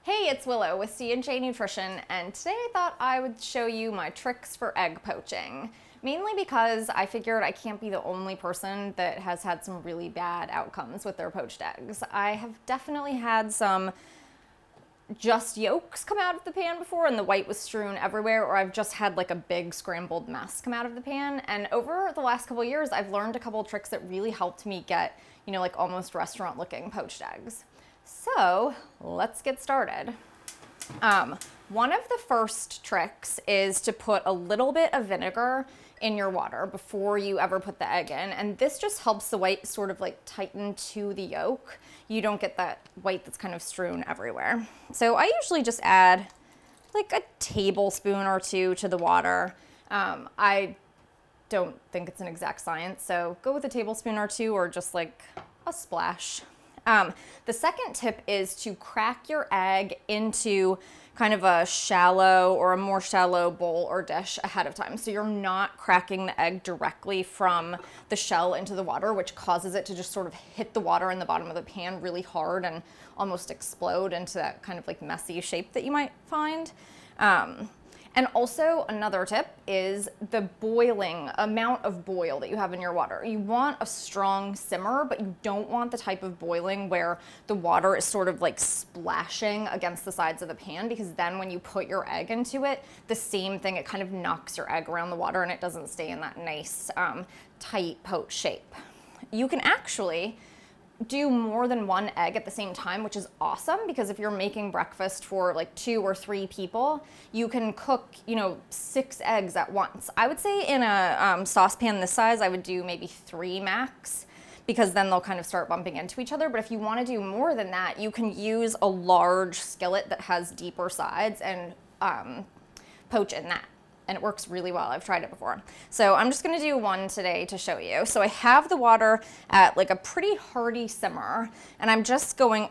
Hey, it's Willow with C&J Nutrition, and today I thought I would show you my tricks for egg poaching. Mainly because I figured I can't be the only person that has had some really bad outcomes with their poached eggs. I have definitely had some just yolks come out of the pan before and the white was strewn everywhere, or I've just had like a big scrambled mess come out of the pan. And over the last couple of years, I've learned a couple of tricks that really helped me get, like almost restaurant looking poached eggs. So let's get started. One of the first tricks is to put a little bit of vinegar in your water before you ever put the egg in. And this just helps the white sort of like tighten to the yolk. You don't get that white that's kind of strewn everywhere. So I usually just add like a tablespoon or two to the water. I don't think it's an exact science, so go with a tablespoon or two or just like a splash. The second tip is to crack your egg into kind of a shallow or a more shallow bowl or dish ahead of time. So you're not cracking the egg directly from the shell into the water, which causes it to just sort of hit the water in the bottom of the pan really hard and almost explode into that kind of like messy shape that you might find. And also another tip is the boiling amount of boil that you have in your water. You want a strong simmer, but you don't want the type of boiling where the water is sort of like splashing against the sides of the pan, because then when you put your egg into it, the same thing, it kind of knocks your egg around the water and it doesn't stay in that nice tight poached shape. You can actually do more than one egg at the same time, which is awesome, because if you're making breakfast for like 2 or 3 people, you can cook, 6 eggs at once. I would say in a saucepan this size, I would do maybe 3 max, because then they'll kind of start bumping into each other. But if you want to do more than that, you can use a large skillet that has deeper sides and poach in that. And it works really well. I've tried it before. So I'm just gonna do one today to show you. So I have the water at like a pretty hearty simmer, and I'm just going,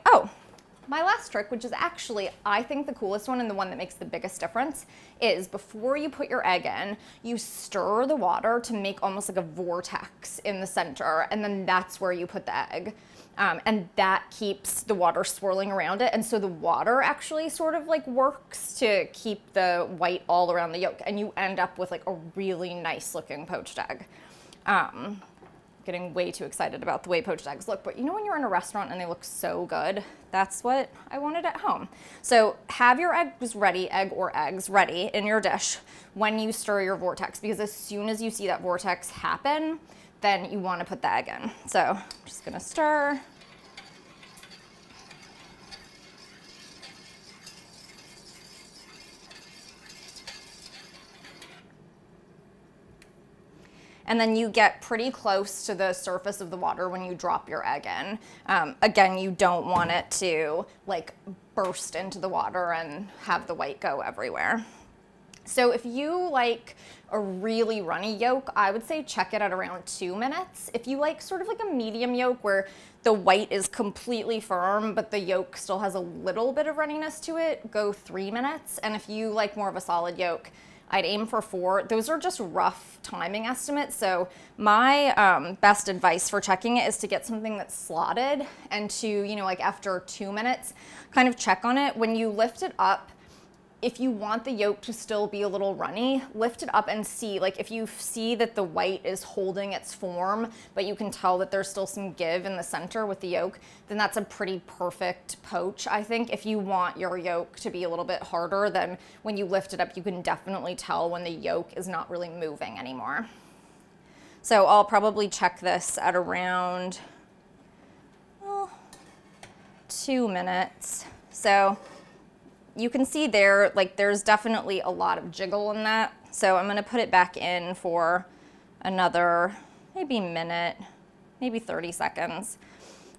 my last trick, which is actually, I think the coolest one and the one that makes the biggest difference, is before you put your egg in, you stir the water to make almost like a vortex in the center, and then that's where you put the egg. And that keeps the water swirling around it. And so the water actually sort of like works to keep the white all around the yolk, and you end up with like a really nice looking poached egg. Getting way too excited about the way poached eggs look, but when you're in a restaurant and they look so good, that's what I wanted at home. So have your eggs ready, eggs ready in your dish when you stir your vortex, because as soon as you see that vortex happen, then you want to put the egg in. So I'm just gonna stir. And then you get pretty close to the surface of the water when you drop your egg in. Again, you don't want it to like burst into the water and have the white go everywhere. So if you like a really runny yolk, I would say check it at around 2 minutes. If you like sort of like a medium yolk where the white is completely firm, but the yolk still has a little bit of runniness to it, go 3 minutes. And if you like more of a solid yolk, I'd aim for 4. Those are just rough timing estimates. So my best advice for checking it is to get something that's slotted and to, like after 2 minutes, kind of check on it. When you lift it up, if you want the yolk to still be a little runny, lift it up and see, like if you see that the white is holding its form, but you can tell that there's still some give in the center with the yolk, then that's a pretty perfect poach, I think. If you want your yolk to be a little bit harder, then when you lift it up, you can definitely tell when the yolk is not really moving anymore. So I'll probably check this at around 2 minutes. So you can see there, like there's definitely a lot of jiggle in that. So I'm gonna put it back in for another maybe minute, maybe 30 seconds.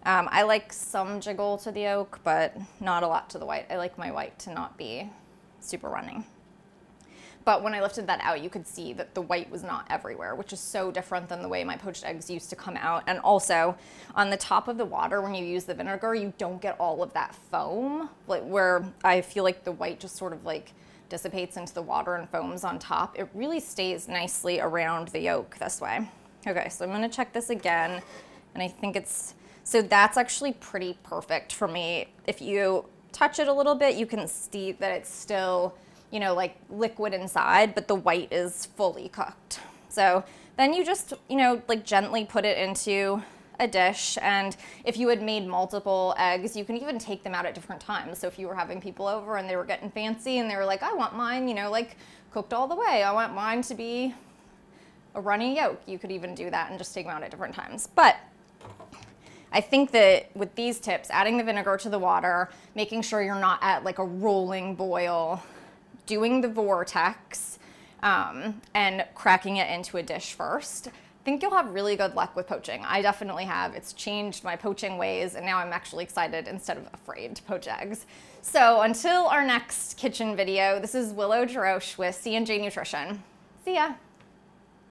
I like some jiggle to the yolk, but not a lot to the white. I like my white to not be super running. But when I lifted that out, you could see that the white was not everywhere, which is so different than the way my poached eggs used to come out. And also on the top of the water, when you use the vinegar, you don't get all of that foam, like where I feel like the white just sort of like dissipates into the water and foams on top. It really stays nicely around the yolk this way. Okay, so I'm gonna check this again, and I think it's, so that's actually pretty perfect for me. If you touch it a little bit, you can see that it's still, you know, like liquid inside, but the white is fully cooked. So then you just, you know, like gently put it into a dish. And if you had made multiple eggs, you can even take them out at different times. So if you were having people over and they were getting fancy and they were like, I want mine, you know, like cooked all the way. I want mine to be a runny yolk. You could even do that and just take them out at different times. But I think that with these tips, adding the vinegar to the water, making sure you're not at like a rolling boil, doing the vortex, and cracking it into a dish first, I think you'll have really good luck with poaching. I definitely have. It's changed my poaching ways, and now I'm actually excited instead of afraid to poach eggs. So until our next kitchen video, this is Willow Jarosh with C&J Nutrition. See ya.